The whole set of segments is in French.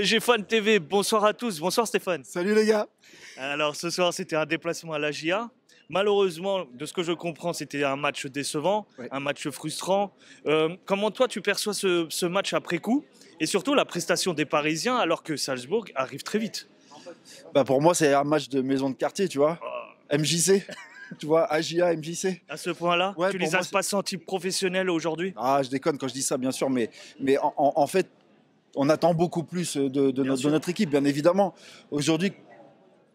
BG Fan TV, bonsoir à tous, bonsoir Stéphane. Salut les gars. Alors ce soir c'était un déplacement à la GIA. Malheureusement, de ce que je comprends, c'était un match décevant, Ouais. un match frustrant. Comment toi tu perçois ce match après coup et surtout la prestation des Parisiens alors que Salzbourg arrive très vite? Bah pour moi c'est un match de maison de quartier, tu vois. MJC, tu vois, AGA, MJC. À ce point-là, Ouais, tu pour les moi, as pas sentis professionnels aujourd'hui? Ah, je déconne quand je dis ça, bien sûr, mais en fait, on attend beaucoup plus de notre équipe, bien évidemment. Aujourd'hui,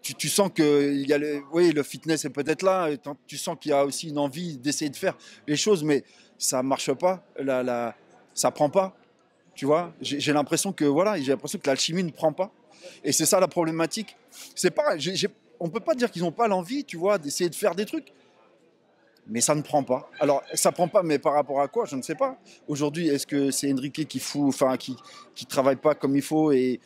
tu sens que il y a oui, le fitness est peut-être là, et tu sens qu'il y a aussi une envie d'essayer de faire les choses, mais ça marche pas, ça prend pas, tu vois. J'ai l'impression que voilà, j'ai l'impression que l'alchimie ne prend pas, et c'est ça la problématique. C'est pas, on peut pas dire qu'ils n'ont pas l'envie, tu vois, d'essayer de faire des trucs. Mais ça ne prend pas. Alors, ça prend pas, mais par rapport à quoi, je ne sais pas. Aujourd'hui, est-ce que c'est Enrique qui travaille pas comme il faut et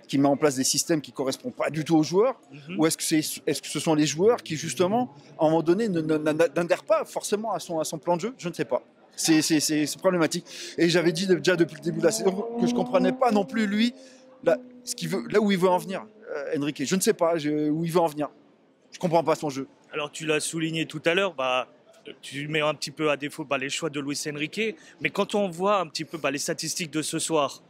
qui met en place des systèmes qui correspondent pas du tout aux joueurs, ou est-ce que ce sont les joueurs qui justement, à un moment donné, n'adhèrent pas forcément à son plan de jeu? Je ne sais pas. C'est problématique. Et j'avais dit déjà depuis le début de la saison que je comprenais pas non plus lui ce qu'il veut, là où il veut en venir, Enrique. Je ne sais pas où il veut en venir. Je comprends pas son jeu. Alors tu l'as souligné tout à l'heure, tu mets un petit peu à défaut les choix de Luis Enrique, mais quand on voit un petit peu les statistiques de ce soir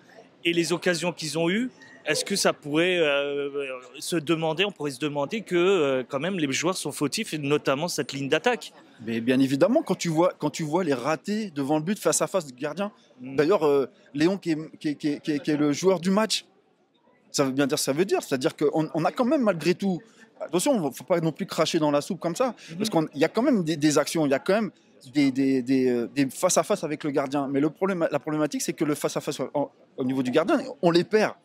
et les occasions qu'ils ont eues, est-ce que ça pourrait on pourrait se demander que quand même les joueurs sont fautifs, et notamment cette ligne d'attaque? Mais bien évidemment, quand tu vois les ratés devant le but face à face du gardien. D'ailleurs, Léon qui est le joueur du match, ça veut bien dire, c'est-à-dire qu'on a quand même malgré tout. Attention, il ne faut pas non plus cracher dans la soupe comme ça, parce qu'il y a quand même des actions, il y a quand même des face-à-face avec le gardien. Mais la problématique, c'est que le face-à-face au niveau du gardien, on les perd.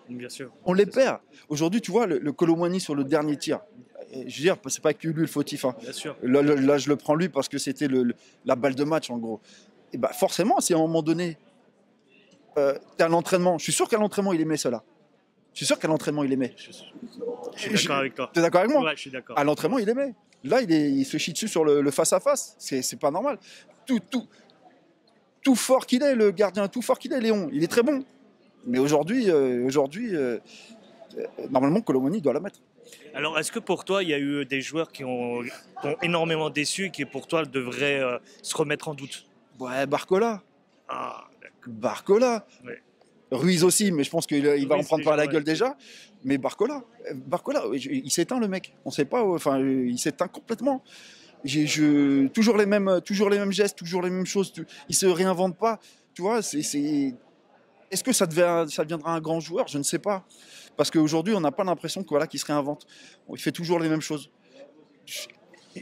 Bien sûr. On les perd. Aujourd'hui, tu vois, le Kolo Muani sur le dernier tir, je veux dire, c'est pas que lui le fautif. Hein. Bien sûr. Là, je le prends lui parce que c'était la balle de match, en gros. Et bah, forcément, si à un moment donné, tu es à l'entraînement, je suis sûr qu'à l'entraînement, il aimait cela. Je suis sûr qu'à l'entraînement, il aimait. Je suis d'accord avec toi. Tu es d'accord avec moi? Ouais, je suis d'accord. À l'entraînement, il aimait. Là, il se chie dessus sur le face-à-face. C'est pas normal. Tout fort qu'il est, le gardien, tout fort qu'il est, Léon, il est très bon. Mais aujourd'hui, normalement, Kolo Muani doit la mettre. Alors, est-ce que pour toi, il y a eu des joueurs qui ont énormément déçu et qui, pour toi, devraient se remettre en doute? Ouais, Barcola. Ah, d'accord. Barcola. Ouais. Ruiz aussi, mais je pense qu'il va en prendre par la gueule ouais. déjà. Mais Barcola, il s'éteint le mec. On sait pas, enfin, il s'éteint complètement. Toujours les mêmes gestes, toujours les mêmes choses. Il se réinvente pas. Tu vois, est-ce que ça deviendra un grand joueur? Je ne sais pas. Parce qu'aujourd'hui, on n'a pas l'impression qu'il se réinvente. Il fait toujours les mêmes choses.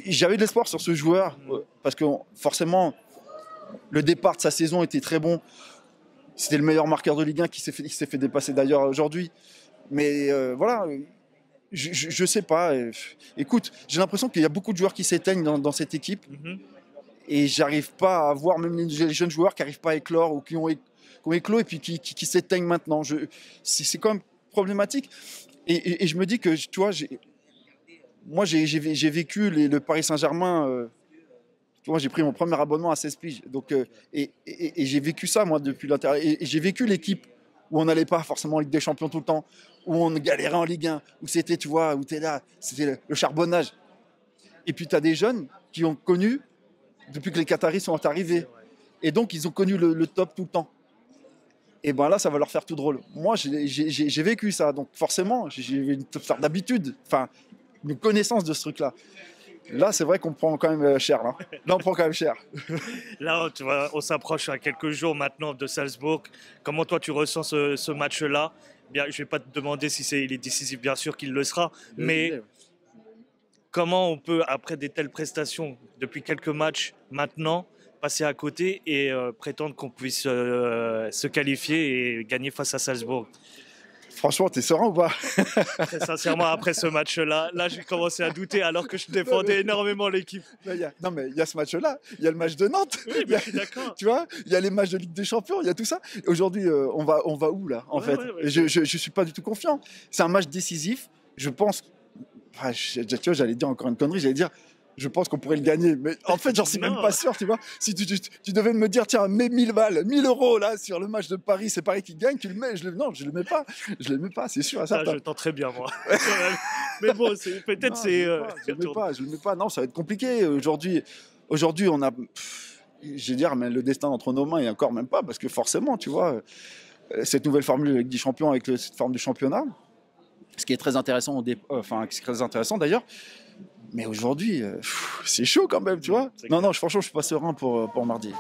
J'avais de l'espoir sur ce joueur, parce que forcément, le départ de sa saison était très bon. C'était le meilleur marqueur de Ligue 1 qui s'est fait dépasser d'ailleurs aujourd'hui. Mais voilà, je sais pas. Écoute, j'ai l'impression qu'il y a beaucoup de joueurs qui s'éteignent dans cette équipe. Et j'arrive pas à voir même les jeunes joueurs qui n'arrivent pas à éclore ou qui ont éclos et puis qui s'éteignent maintenant. C'est quand même problématique. Et je me dis que, tu vois, moi j'ai vécu le Paris Saint-Germain. Tu vois, j'ai pris mon premier abonnement à 16 piges. Donc, et j'ai vécu ça, moi, depuis l'intérieur. Et j'ai vécu l'équipe où on n'allait pas forcément en Ligue des Champions tout le temps, où on galérait en Ligue 1, où c'était, tu vois, où tu es là, c'était le charbonnage. Et puis, tu as des jeunes qui ont connu, depuis que les Qataris sont arrivés. Et donc, ils ont connu le top tout le temps. Et bien là, ça va leur faire tout drôle. Moi, j'ai vécu ça. Donc, forcément, j'ai une sorte d'habitude, enfin, une connaissance de ce truc-là. Là, c'est vrai qu'on prend quand même cher. Là, on prend quand même cher. Là, tu vois, on s'approche à quelques jours maintenant de Salzbourg. Comment toi, tu ressens ce match-là? Bien, je ne vais pas te demander si il est décisif, bien sûr qu'il le sera. Mais comment on peut, après des telles prestations, depuis quelques matchs maintenant, passer à côté et prétendre qu'on puisse se qualifier et gagner face à Salzbourg? Franchement, t'es serein ou pas? Très sincèrement, après ce match-là, j'ai commencé à douter alors que je défendais énormément l'équipe. Non, mais il y a ce match-là, il y a le match de Nantes. Oui, mais je suis d'accord. Tu vois, il y a les matchs de Ligue des Champions, il y a tout ça. Aujourd'hui, on va où là, en fait? Je suis pas du tout confiant. C'est un match décisif. Je pense, tu vois, j'allais dire encore une connerie, j'allais dire, je pense qu'on pourrait le gagner. Mais en fait, j'en suis même Non. pas sûr, tu vois. Si tu devais me dire, tiens, mets 1000 balles, 1000 euros là sur le match de Paris, c'est Paris qui gagne, tu le mets. Non, je le mets pas. Je le mets pas, c'est sûr. Ça, Certain. je tenterais bien, moi. Mais bon, peut-être Non, c'est. je le mets pas. Je le mets pas. Non, ça va être compliqué. Aujourd'hui, on a. Je vais dire, mais le destin entre nos mains, et encore même pas, parce que forcément, tu vois, cette nouvelle formule avec 10 champions, avec cette forme du championnat, ce qui est très intéressant, c'est très intéressant d'ailleurs. Mais aujourd'hui, c'est chaud quand même, tu vois. Non, franchement, je suis pas serein pour mardi.